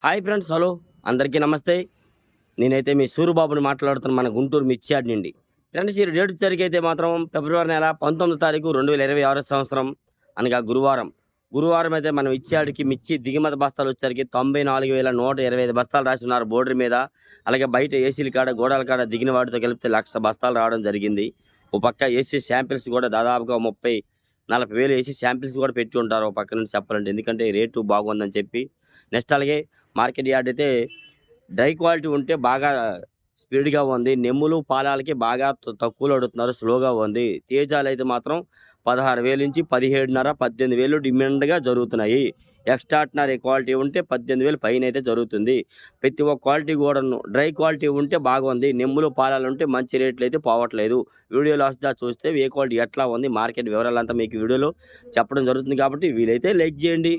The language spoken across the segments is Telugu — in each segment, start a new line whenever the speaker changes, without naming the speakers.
హాయ్ ఫ్రెండ్స్, హలో అందరికీ నమస్తే. నేనైతే మీ సూరిబాబుని మాట్లాడుతున్న మన గుంటూరు మిర్చి యార్డ్ నుండి. ఫ్రెండ్స్, ఈ డేట్ తారీఖు అయితే మాత్రం ఫిబ్రవరి నెల 19వ తారీఖు 2026 సంవత్సరం అనగా గురువారం అయితే మనం ఇచ్చాడికి మిర్చి దిగుమతి బస్తాలు వచ్చేసరికి 94,125 బస్తాలు రాసి ఉన్నారు బోర్డర్ మీద. అలాగే బయట ఏసీల కాడ గోడల కాడ దిగిన వాటితో కలిపితే 1,00,000 బస్తాలు రావడం జరిగింది. ఓ పక్క ఏసీ శాంపిల్స్ కూడా దాదాపుగా 30-40 వేలు ఏసీ శాంపిల్స్ కూడా పెట్టి ఉంటారు ఒక పక్క నుంచి చెప్పాలంటే, ఎందుకంటే రేటు బాగుందని చెప్పి. నెక్స్ట్ అలాగే మార్కెట్ యార్డ్ అయితే డ్రై క్వాలిటీ ఉంటే బాగా స్పీడ్గా ఉంది. నెమ్ములు పాలాలకి బాగా తక్కువలో అడుగుతున్నారు, స్లోగా ఉంది. తేజాలు అయితే మాత్రం 16,000 నుంచి 17,500 18,000 డిమాండ్గా జరుగుతున్నాయి. ఎక్స్ట్రాడినరీ క్వాలిటీ ఉంటే 18,000 పైన అయితే జరుగుతుంది. ప్రతి ఒక్క క్వాలిటీ కూడా డ్రై క్వాలిటీ ఉంటే బాగుంది. నెమ్ములు పాలాలు ఉంటే మంచి రేట్లు అయితే పోవట్లేదు. వీడియో లాస్ట్గా చూస్తే ఏ క్వాలిటీ ఎట్లా ఉంది మార్కెట్ వివరాలంతా మీకు వీడియోలో చెప్పడం జరుగుతుంది. కాబట్టి వీలైతే లైక్ చేయండి.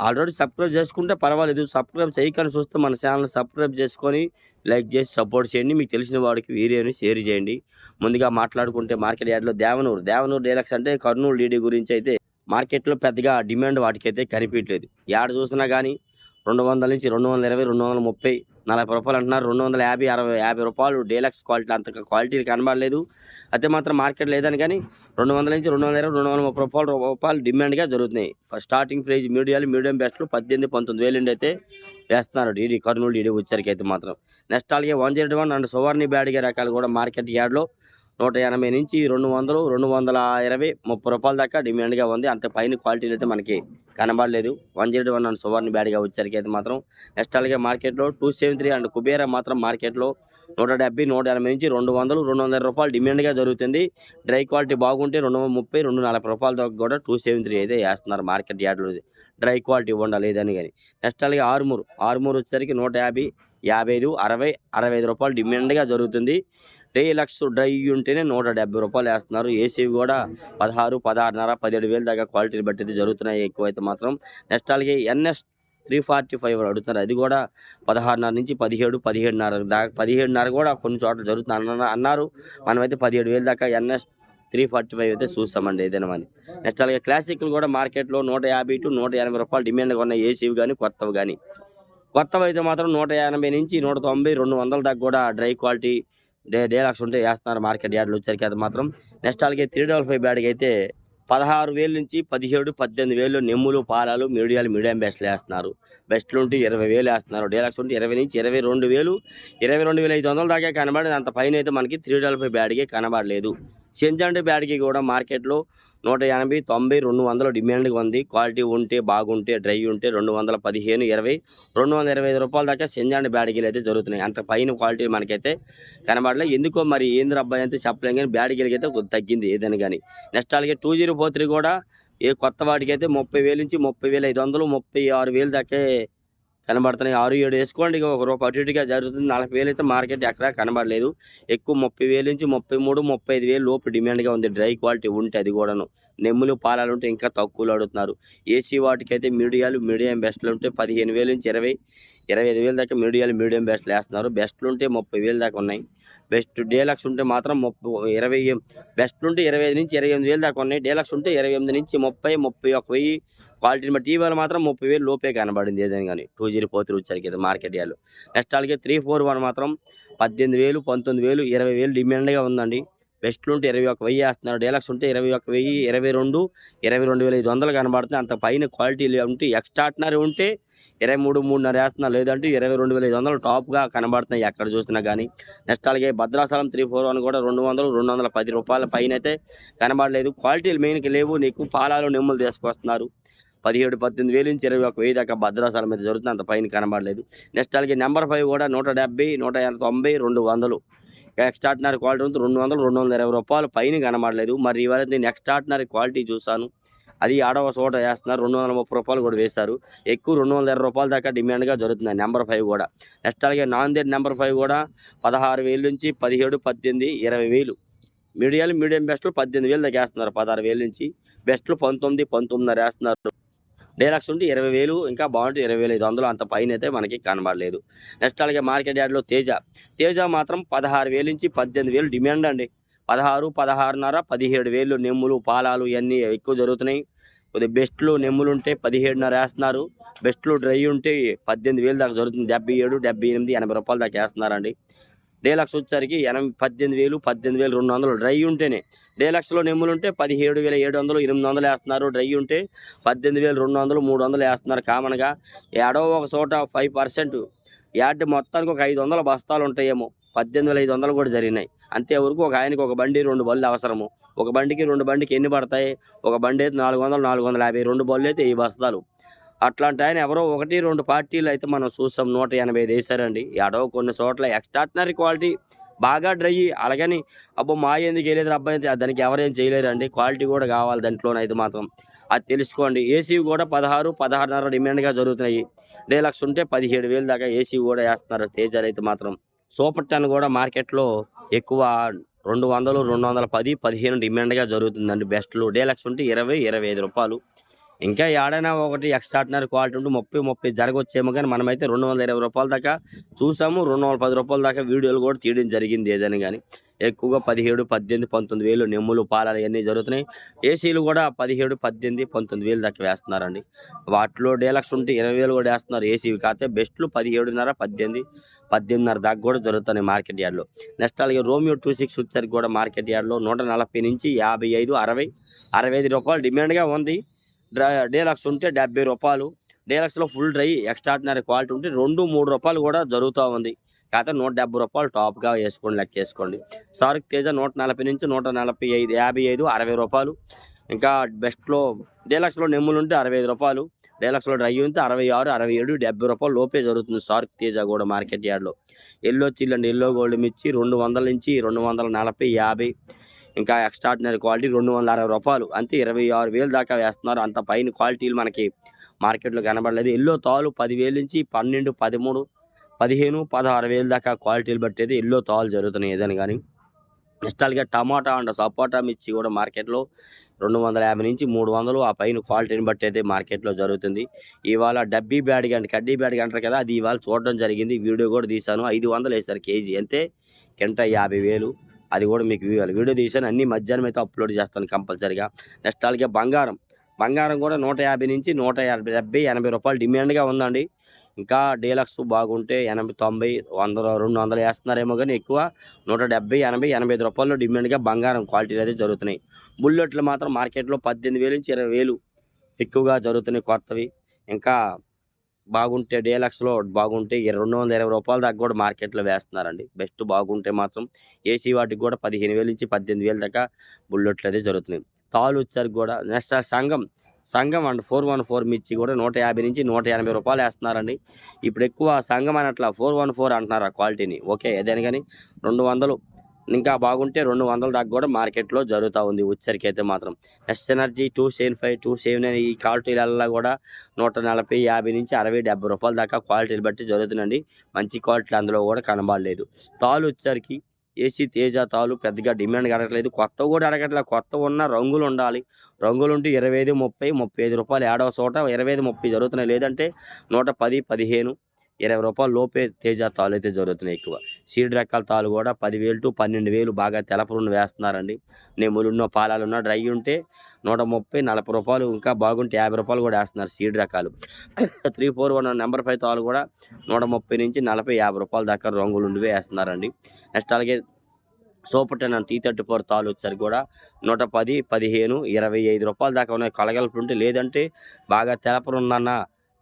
ఆల్రెడీ సబ్స్క్రైబ్ చేసుకుంటే పర్వాలేదు, సబ్స్క్రైబ్ చేయకని చూస్తే మన ఛానల్ సబ్స్క్రైబ్ చేసుకొని లైక్ చేసి సపోర్ట్ చేయండి. మీకు తెలిసిన వాడికి వీడియోని షేర్ చేయండి. ముందుగా మాట్లాడుకుంటే మార్కెట్ యార్డ్లో దేవనూరు డీలక్స్ అంటే కర్నూలు డీడీ గురించి అయితే మార్కెట్లో పెద్దగా డిమాండ్ వాటికైతే కనిపించలేదు. యాడ్ చూసినా కానీ 200 నుంచి 220, 230, 40 రూపాయలు అంటున్నారు. 250, 60, 50 రూపాయలు డీలక్స్ క్వాలిటీ, అంత క్వాలిటీలు కనబడలేదు. అయితే మాత్రం మార్కెట్ లేదని కానీ 200 నుంచి 220, 230 రూపాయలు డిమాండ్గా జరుగుతున్నాయి. స్టార్టింగ్ ప్రైజ్ మీడియం బెస్ట్లు 18-19 వేలు అయితే వేస్తున్నారు డీడీ కర్నూలు డీడీ వచ్చరికి అయితే మాత్రం. నెక్స్ట్ అలాగే 101 అండ్ సువర్ణి బ్యాడ్గా రకాలు కూడా మార్కెట్ యార్డ్లో 180 నుంచి 200, 220, 30 రూపాయల దాకా డిమాండ్గా ఉంది. అంత పైన క్వాలిటీలు అయితే మనకి కనబడలేదు. 101 అండ్ సువర్ణ బ్యాడ్గా వచ్చరికి అయితే మాత్రం. నెక్స్ట్ అలాగే మార్కెట్లో 273 అండ్ కుబేరా మాత్రం మార్కెట్లో 170, 180 నుంచి 200, 220 రూపాయలు డిమాండ్గా జరుగుతుంది. డ్రై క్వాలిటీ బాగుంటే 230, 240 రూపాయల దాకా కూడా 273 అయితే వేస్తున్నారు మార్కెట్ యార్డ్లో. డ్రై క్వాలిటీ ఉండాలి ఏదని కానీ. నెక్స్ట్ అలాగే ఆరుమూరు వచ్చేసరికి 150, 55, 60, 65 రూపాయలు డిమాండ్గా జరుగుతుంది. డీలక్స్ డ్రై ఉంటేనే 170 రూపాయలు వేస్తున్నారు. ఏసీ కూడా 16, 16.5, 17 వేలు దాకా క్వాలిటీని బట్టి అయితే జరుగుతున్నాయి ఎక్కువైతే మాత్రం. నెక్స్ట్ అలాగే NS 345 అడుగుతున్నారు. అది కూడా 16.5 నుంచి 17, 17.5 దాకా, 17.5 కూడా కొన్ని చోట్ల జరుగుతుంది అన్నారు. మనమైతే 17,000 దాకా NS 345 అయితే చూస్తామండి ఏదైనా మంది. నెక్స్ట్ అలాగే క్లాసిక్లు కూడా మార్కెట్లో 150 to 180 రూపాయలు డిమాండ్గా ఉన్నాయి. ఏసీవి కానీ కొత్తవి కానీ. కొత్తవి అయితే మాత్రం 180 నుంచి 190, 200 దాకా కూడా డ్రై క్వాలిటీ డీలక్స్ ఉంటే వేస్తున్నారు మార్కెట్ యార్డ్లో వచ్చరికి అది మాత్రం. నెక్స్ట్ అలాగే 355 బ్యాడ్కి అయితే 16,000 నుంచి 17, 18 వేలు నెమ్ములు పాలాలు మీడియం బెస్ట్లు వేస్తున్నారు. బెస్ట్లు ఉంటే 20 వేలు వేస్తున్నారు. డీలక్స్ ఉంటే 20 నుంచి 22,000, 22,500 దాకా కనబడేది. అంత పైన అయితే మనకి 355 బ్యాడ్కి కనబడలేదు. సెంజంట్ బ్యాడ్కి కూడా మార్కెట్లో 180, 90, 200 డిమాండ్గా ఉంది. క్వాలిటీ ఉంటే బాగుంటే డ్రై ఉంటే 215, 20, 225 రూపాయల దాకా సెంజంట్ బ్యాడ్గీలు అయితే జరుగుతున్నాయి. అంత పైన క్వాలిటీ మనకైతే కనబడలేదు. ఎందుకో మరి ఏంద్ర అబ్బాయి అయితే చెప్పలేం కానీ బ్యాడ్గీలకి అయితే కొద్ది తగ్గింది ఏదైనా కానీ. నెక్స్ట్ అలాగే 2043 కూడా ఏ కొత్త వాటికి అయితే 30,000 నుంచి 30,500, 36,000 దాకా కనబడుతున్నాయి. 6-7 వేసుకోండి, ఒక రూపాయి అటు ఇటుగా జరుగుతుంది. 40,000 అయితే మార్కెట్ ఎక్కడా కనబడలేదు. ఎక్కువ 30,000 నుంచి 33, 35,000 లోపు డిమాండ్గా ఉంది. డ్రై క్వాలిటీ ఉంటే అది కూడాను. నెమ్ములు పాలాలు ఉంటే ఇంకా తక్కువలో అడుగుతున్నారు. ఏసీ వాటికైతే మీడియం బెస్ట్లు ఉంటే 15,000 నుంచి 20, 25,000 దాకా మీడియం బెస్ట్లు వేస్తున్నారు. బెస్ట్లు ఉంటే 30,000 దాకా ఉన్నాయి. బెస్ట్ డీలక్స్ ఉంటే మాత్రం 20, బెస్ట్లు ఉంటే 25 నుంచి 28,000 దాకా ఉన్నాయి. డీలక్స్ ఉంటే 28 నుంచి 30, 31,000 క్వాలిటీని బట్టి. ఇవాళ మాత్రం 30,000 లోపే కనబడింది ఏదైనా కానీ 2043 వచ్చరికి అయితే మార్కెట్ యార్డ్లో. నెక్స్ట్ అలాగే 341 మాత్రం 18,000, 19,000, 20,000 డిమాండ్గా ఉందండి. బెస్ట్లు ఉంటే 21,000 వేస్తున్నారు. డీలక్స్ ఉంటే 21,000, 22, 22,500 కనబడుతుంది. అంత పైన క్వాలిటీలు ఉంటే ఎక్స్ట్రాడినరీ ఉంటే 23, 3.5 వేస్తున్నారు. లేదంటే 22,500 టాప్గా కనబడుతున్నాయి ఎక్కడ చూసినా కానీ. నెక్స్ట్ అలాగే భద్రాచలం 341 కూడా 200, 210 రూపాయల పైన అయితే కనబడలేదు. క్వాలిటీలు మెయిన్కి లేవు. నీకు పాలాలు నెమ్ములు తీసుకొస్తున్నారు. 17, 18,000 నుంచి 21,000 దాకా భద్రాచలం మీద జరుగుతుంది. అంత పైన కనబడలేదు. నెక్స్ట్ అలాగే నెంబర్ 5 కూడా 170, 190, 200 ఎక్స్ట్రాడినరీ క్వాలిటీ ఉంది. 200, 220 రూపాయలు పైన కనబడలేదు. మరి ఇవాళ నేను ఎక్స్ట్రాడినరీ క్వాలిటీ చూశాను. అది ఆడవ చోట వేస్తున్నారు. 230 రూపాయలు కూడా వేశారు. ఎక్కువ 220 రూపాయల దాకా డిమాండ్గా జరుగుతుంది నెంబర్ 5 కూడా. నెక్స్ట్ అలాగే నాందేడ్ నెంబర్ 5 కూడా 16,000 నుంచి 17, 18, 20,000 మీడియం బెస్ట్లు 18,000 దాకా వేస్తున్నారు. 16,000 నుంచి బెస్ట్లు 19, 19.5 వేస్తున్నారు. డీలక్స్ ఉంటే 20,000 ఇంకా బాగుంటే 20,500 అంత పైన అయితే మనకి కనబడలేదు. నెక్స్ట్ అలాగే మార్కెట్ యార్డ్లో తేజ మాత్రం 16,000 నుంచి 18,000 డిమాండ్ అండి. 16, 16.5, 17,000 నెమ్ములు పాలాలు ఇవన్నీ ఎక్కువ జరుగుతున్నాయి. కొద్దిగా బెస్ట్లు నెమ్ములుంటే 17.5 వేస్తున్నారు. బెస్ట్లు డ్రై ఉంటే 18,000 దాకా జరుగుతుంది. 77, 78, 80 రూపాయల దాకా వేస్తున్నారండి. డీలక్స్ వచ్చేసరికి 18,000, 18,200 డ్రై ఉంటేనే. డీలక్స్లో నెమ్ములుంటే 17,700, 800 వేస్తున్నారు. డ్రై ఉంటే 18,200, 300 వేస్తున్నారు కామన్గా. ఏడో ఒక చోట 5% యార్డ్ మొత్తానికి ఒక 500 బస్తాలు ఉంటాయేమో. 18,500 కూడా జరిగినాయి. అంతే వరకు ఒక ఆయనకి ఒక బండి 2 బళ్ళు అవసరము. ఒక బండికి 2 బండికి ఎన్ని పడతాయి? ఒక బండి అయితే 400, 450, 2 బళ్ళు అయితే 1000 బస్తాలు. అట్లాంటి ఆయన ఎవరో 1, 2 పార్టీలు అయితే మనం చూసాం 185 వేసారండి. ఏడో కొన్ని చోట్ల ఎక్స్ట్రాడినరీ క్వాలిటీ బాగా డ్రై. అలాగని అబ్బో మా ఎందుకు వేయలేదు అబ్బాయి దానికి ఎవరేం చేయలేరండి. క్వాలిటీ కూడా కావాలి దాంట్లోనైతే మాత్రం అది తెలుసుకోండి. ఏసీ కూడా 16, 16.5 డిమాండ్గా జరుగుతున్నాయి. డీలక్స్ ఉంటే 17,000 దాకా ఏసీ కూడా వేస్తున్నారు తేజాలు అయితే మాత్రం. సూపర్ 10 కూడా మార్కెట్లో ఎక్కువ 200, 210, 15 డిమాండ్గా జరుగుతుందండి బెస్ట్లు. డీలక్స్ ఉంటే 20, 25 రూపాయలు. ఇంకా ఏడైనా ఒకటి ఎక్స్ట్రాడినరీ క్వాలిటీ ఉంటే 30 జరగొచ్చేమో, కానీ మనమైతే 220 రూపాయల దాకా చూసాము. 210 రూపాయల దాకా వీడియోలు కూడా తీయడం జరిగింది ఏదైనా కానీ. ఎక్కువగా 17, 18, 19,000 నెమ్ములు పాలాలు ఇవన్నీ జరుగుతున్నాయి. ఏసీలు కూడా 17, 18, 19,000 దాకా వేస్తున్నారండి. వాటిలో డీలక్స్ ఉంటే 20,000 కూడా వేస్తున్నారు ఏసీవి. కాకపోతే బెస్ట్లు 17.5, 18, 18.5 దాకా కూడా జరుగుతున్నాయి మార్కెట్ యార్డ్లో. నెక్స్ట్ అలాగే రోమియో 26 వచ్చేసరికి కూడా మార్కెట్ యార్డ్లో 140 నుంచి 55, 60, 65 రూపాయలు డిమాండ్గా ఉంది. డీలక్స్ ఉంటే 70 రూపాయలు. డీలక్స్లో ఫుల్ డ్రై ఎక్స్ట్రాడినరీ క్వాలిటీ ఉంటే 2, 3 రూపాయలు కూడా జరుగుతూ ఉంది. కాకపోతే 170 రూపాయలు టాప్గా వేసుకోండి, లెక్కేసుకోండి. సార్క్ తేజ 140 నుంచి 145, 55, 60 రూపాయలు. ఇంకా బెస్ట్లో డీలక్స్లో నెమ్ములు ఉంటే 65 రూపాయలు. డీలక్స్లో డ్రై ఉంటే 66, 67, 70 రూపాయలు లోపే జరుగుతుంది సార్క్ తేజ కూడా మార్కెట్ యార్డ్లో. ఎల్లో చిల్లండి, ఎల్లో గోల్డ్ మిర్చి 200 నుంచి 240, 50. ఇంకా ఎక్స్ట్రాడినరీ క్వాలిటీ 260 రూపాయలు. అంతే 26,000 దాకా వేస్తున్నారు. అంత పైన క్వాలిటీలు మనకి మార్కెట్లో కనబడలేదు. ఎల్లో తాలు 10,000 నుంచి 12, 13, 15, 16,000 దాకా క్వాలిటీలు బట్టేది ఎల్లో తాలు జరుగుతున్నాయి ఏదైనా కానీ. నెక్స్ట్ అలాగే టమాటా అండ్ సపోటా మిర్చి కూడా మార్కెట్లో 250 నుంచి 300 ఆ పైన క్వాలిటీని బట్టి అయితే మార్కెట్లో జరుగుతుంది. ఇవాళ డబ్బీ బ్యాడ్గా అంటే కడ్డీ బ్యాడ్గా అంటారు కదా, అది ఇవాళ చూడడం జరిగింది. వీడియో కూడా తీశాను. 500 వేశారు కేజీ. అంతే కింట 50,000. అది కూడా మీకు వీడియో తీసాను. అన్ని మధ్యాహ్నం అయితే అప్లోడ్ చేస్తాను కంపల్సరీగా. నెక్స్ట్ అలాగే బంగారం కూడా 150 నుంచి 170, 80 రూపాయలు డిమాండ్గా ఉందండి. ఇంకా డీలక్స్ బాగుంటే 80, 90, 100, 200 వేస్తున్నారేమో, కానీ ఎక్కువ 170, 80, 85 రూపాయలు డిమాండ్గా బంగారం క్వాలిటీలు అయితే జరుగుతున్నాయి. బుల్లెట్లు మాత్రం మార్కెట్లో 18,000 నుంచి 20,000 ఎక్కువగా జరుగుతున్నాయి కొత్తవి. ఇంకా బాగుంటే డీలక్స్లో బాగుంటే 220 రూపాయల దాకా కూడా మార్కెట్లో వేస్తున్నారండి. బెస్ట్ బాగుంటే మాత్రం ఏసీ వాటికి కూడా 15,000 నుంచి 18,000 దాకా బుల్లెట్లు అయితే జరుగుతున్నాయి. తాలు వచ్చేసరికి కూడా నెక్స్ట్ సంఘం అండ్ 414 మిర్చి కూడా 150 నుంచి 180 రూపాయలు వేస్తున్నారండి. ఇప్పుడు ఎక్కువ సంఘం అనట్లా 414 అంటున్నారు ఆ క్వాలిటీని. ఓకే ఏదైనా కానీ 200 ఇంకా బాగుంటే 200 దాకా కూడా మార్కెట్లో జరుగుతూ ఉంది వచ్చరికి అయితే మాత్రం. నెక్స్ట్ ఎనర్జీ 275, 279 ఈ క్వాలిటీలలో కూడా 140, 50 నుంచి 60, 70 రూపాయల దాకా క్వాలిటీలు బట్టి జరుగుతుందండి. మంచి క్వాలిటీలు అందులో కూడా కనబడలేదు. తాలు వచ్చరికి ఏసీ తేజ తాలు పెద్దగా డిమాండ్ అడగట్లేదు. కొత్తవి కూడా అడగట్లేదు. కొత్తవి ఉన్న రంగులు ఉండాలి. రంగులు ఉంటే 25, 30, 35 రూపాయలు. ఏడవ చోట 25, 30 జరుగుతున్నాయి. లేదంటే 110, 15, 20 రూపాయలు లోపే తేజ తాలు అయితే జరుగుతున్నాయి ఎక్కువ. సీడ్ రకాల తాలు కూడా 10,000 to 12,000 బాగా తెలపరున్న వేస్తున్నారండి. నెమ్ములున్న పాలాలున్న డ్రై ఉంటే 130, 40 రూపాయలు. ఇంకా బాగుంటే 50 రూపాయలు కూడా వేస్తున్నారు సీడ్ రకాలు. 341 నెంబర్ 5 తాలు కూడా 130 నుంచి 40, 50 రూపాయల దాకా రంగులు ఉండి వేస్తున్నారండి. నెక్స్ట్ అలాగే సూపర్ 10 అండ్ T34 తాలు వచ్చారు కూడా 110, 15, 25 రూపాయల దాకా ఉన్నాయి కలగలుపు ఉంటే. లేదంటే బాగా తెలపరుందన్న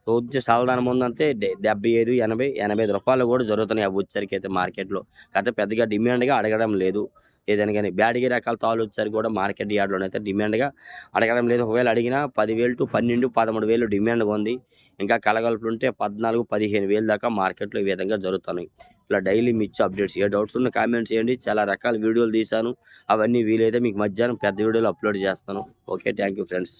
కొంచెం చల్లదనం ఉందంటే 75, 80, 85 రూపాయలు కూడా జరుగుతున్నాయి అవి వచ్చరికి అయితే మార్కెట్లో. కాకపోతే పెద్దగా డిమాండ్గా అడగడం లేదు ఏదైనా కానీ. బ్యాడ్గి రకాల తాలు వచ్చారు కూడా మార్కెట్ యార్డ్లోనైతే డిమాండ్గా అడగడం లేదు. ఒకవేళ అడిగినా 10,000 to 12, 13,000 డిమాండ్గా ఉంది. ఇంకా కలగలుపులు ఉంటే 14, 15,000 దాకా మార్కెట్లో ఈ విధంగా జరుగుతున్నాయి. ఇలా డైలీ మిర్చి అప్డేట్స్. ఏ డౌట్స్ ఉన్న కామెంట్స్ చేయండి. చాలా రకాల వీడియోలు తీశాను. అవన్నీ వీలైతే మీకు మధ్యాహ్నం పెద్ద వీడియోలు అప్లోడ్ చేస్తాను. Okay thank you friends.